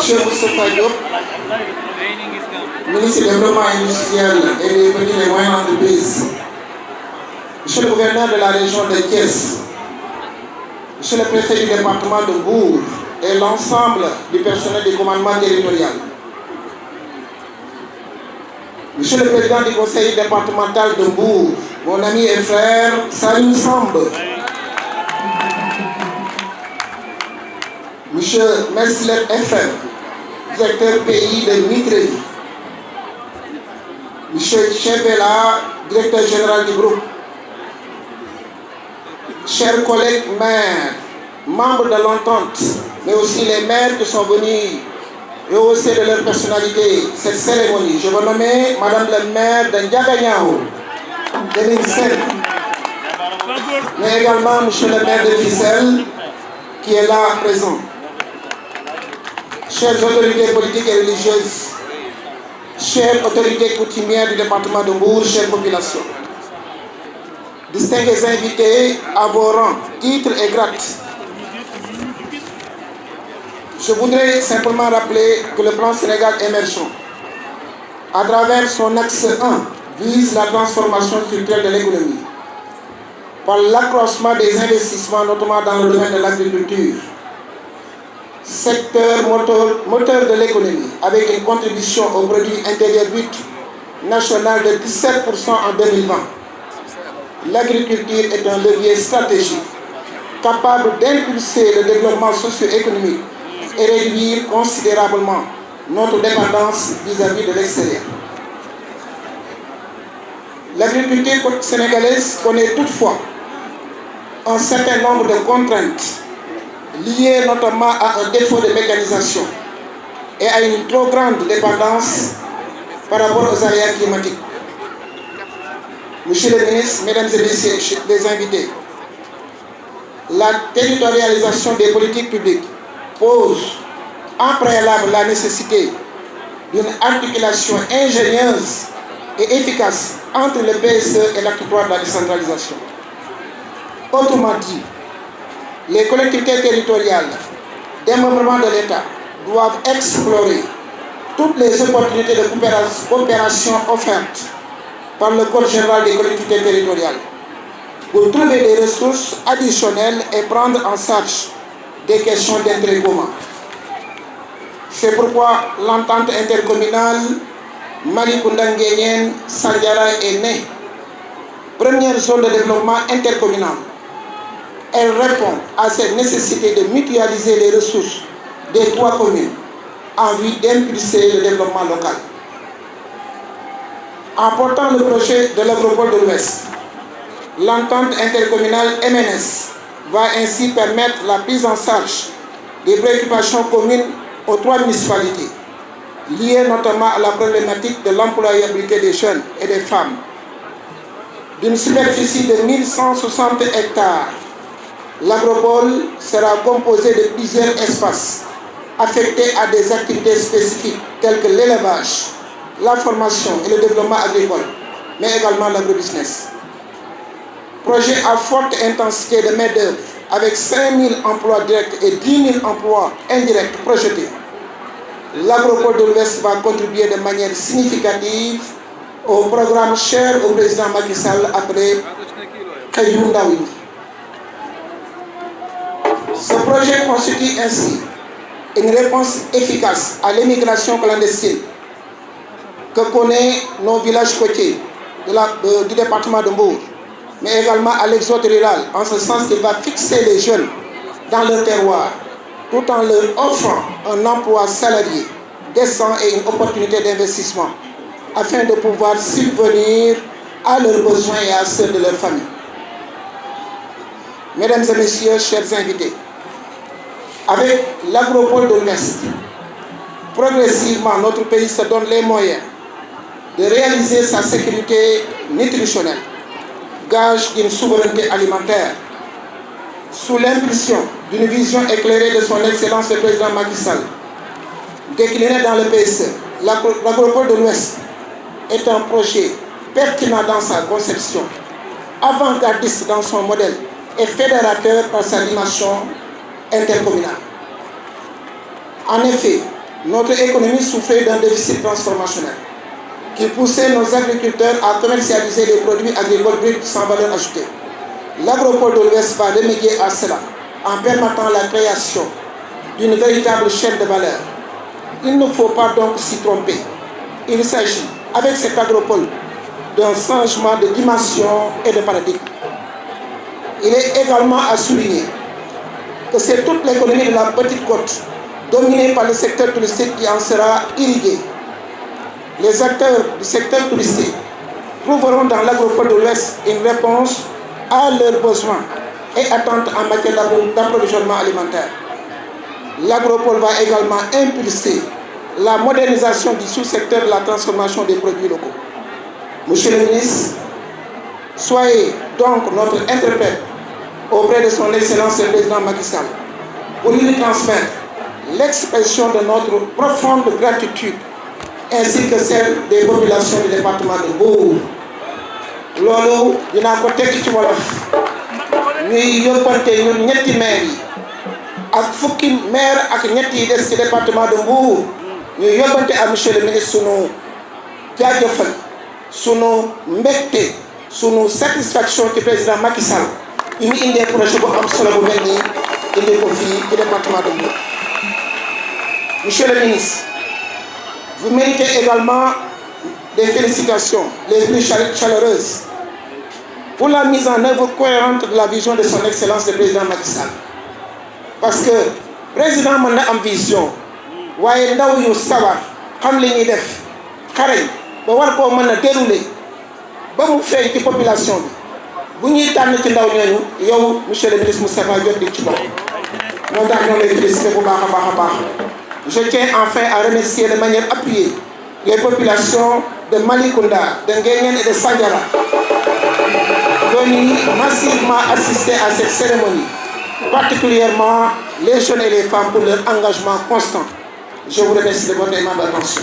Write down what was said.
Monsieur Moustapha Diop, ministre du Développement industriel et des petites et moyennes entreprises, Monsieur le gouverneur de la région de Thiès, Monsieur le préfet du département de Mbour et l'ensemble du personnel du commandement territorial, Monsieur le président du conseil départemental de Mbour, mon ami et frère Salim Samb, Monsieur Meslet FM, directeur pays de Mitré, Monsieur Chebela, directeur général du groupe, chers collègues maires, membres de l'entente, mais aussi les maires qui sont venus rehausser de leur personnalité cette cérémonie. Je veux nommer Madame le maire de Ndiaganyao, de Ninsel, mais également Monsieur le maire de Fissel, qui est là présent. Chères autorités politiques et religieuses, chères autorités coutumières du département de Mbour, chères populations, distingués invités à vos rangs, titres et grades, je voudrais simplement rappeler que le plan Sénégal émergent, à travers son axe 1, vise la transformation structurelle de l'économie par l'accroissement des investissements, notamment dans le domaine de l'agriculture, secteur moteur de l'économie, avec une contribution au produit intérieur brut national de 17% en 2020. L'agriculture est un levier stratégique capable d'impulser le développement socio-économique et réduire considérablement notre dépendance vis-à-vis de l'extérieur. L'agriculture sénégalaise connaît toutefois un certain nombre de contraintes liées notamment à un défaut de mécanisation et à une trop grande dépendance par rapport aux aléas climatiques. Monsieur le ministre, mesdames et messieurs les invités, la territorialisation des politiques publiques pose en préalable la nécessité d'une articulation ingénieuse et efficace entre le PSE et l'acte 3 de la décentralisation. Autrement dit, les collectivités territoriales, démembrement de l'État, doivent explorer toutes les opportunités de coopération offertes par le Code général des collectivités territoriales pour trouver des ressources additionnelles et prendre en charge des questions d'intérêt commun. C'est pourquoi l'entente intercommunale Malikounda-Nguyen-Sandiara est née. Première zone de développement intercommunal. Elle répond à cette nécessité de mutualiser les ressources des 3 communes en vue d'impulser le développement local. En portant le projet de l'agropole de l'Ouest, l'entente intercommunale MNS va ainsi permettre la prise en charge des préoccupations communes aux 3 municipalités, liées notamment à la problématique de l'employabilité des jeunes et des femmes. D'une superficie de 1160 hectares, l'agropole sera composée de plusieurs espaces affectés à des activités spécifiques telles que l'élevage, la formation et le développement agricole, mais également l'agrobusiness. Projet à forte intensité de main-d'œuvre avec 5 000 emplois directs et 10 000 emplois indirects projetés. L'agropole de l'Ouest va contribuer de manière significative au programme cher au président Macky Sall appelé Kayoum Daoui. Ce projet constitue ainsi une réponse efficace à l'immigration clandestine que connaissent nos villages côtiers du département de Mbour, mais également à l'exode rural, en ce sens qu'il va fixer les jeunes dans leur terroir, tout en leur offrant un emploi salarié décent et une opportunité d'investissement, afin de pouvoir subvenir à leurs besoins et à ceux de leur famille. Mesdames et messieurs, chers invités, avec l'agropole de l'Ouest, progressivement notre pays se donne les moyens de réaliser sa sécurité nutritionnelle, gage d'une souveraineté alimentaire, sous l'impulsion d'une vision éclairée de son Excellence le Président Macky Sall, décliné dans le PSE. L'agropole de l'Ouest est un projet pertinent dans sa conception, avant-gardiste dans son modèle et fédérateur par sa dimension intercommunale. En effet, notre économie souffrait d'un déficit transformationnel qui poussait nos agriculteurs à commercialiser des produits agricoles bruts sans valeur ajoutée. L'Agropole de l'Ouest va remédier à cela en permettant la création d'une véritable chaîne de valeur. Il ne faut pas donc s'y tromper. Il s'agit, avec cet agropole, d'un changement de dimension et de paradigme. Il est également à souligner que c'est toute l'économie de la petite côte, dominée par le secteur touristique, qui en sera irriguée. Les acteurs du secteur touristique trouveront dans l'Agropole de l'Ouest une réponse à leurs besoins et attentes en matière d'approvisionnement alimentaire. L'Agropole va également impulser la modernisation du sous-secteur de la transformation des produits locaux. Monsieur le ministre, soyez donc notre interprète auprès de son Excellence le Président Macky Sall pour lui transmettre l'expression de notre profonde gratitude ainsi que celle des populations du département de Mbour. loolu dinaa ko tekki ci wolof ñuy yóbbante ñun ñetti maire yi ak fukki maire ak ñett yi des ci département de Mbour ñuy yóbbante à monsieur le ministre sunu jaajëfal sunu mbégte sunu satisfaction ci président Macky Sall yi mu indee projet bu am solo bu mel nii indi ko fii ci département de Mbour. Monsieur le ministre, vous méritez également des félicitations les plus chaleureuses pour la mise en œuvre cohérente de la vision de son Excellence le Président Macky Sall. Parce que président mën na am vision waaye ndaw yu sawar xam li ñuy def xarañ ba war koo mën a dérouler ba mu feeñ ci population bi bu ñuy tànn ci ndaw ñooñu yow monsieur le ministre Moustapha Diop di ci bopp moo tax ñoo lay félicité bu baax a baax. Je tiens enfin à remercier de manière appuyée les populations de Malicounda, de Nguyen et de Sandiara, venues massivement assister à cette cérémonie, particulièrement les jeunes et les femmes pour leur engagement constant. Je vous remercie de votre aimable attention.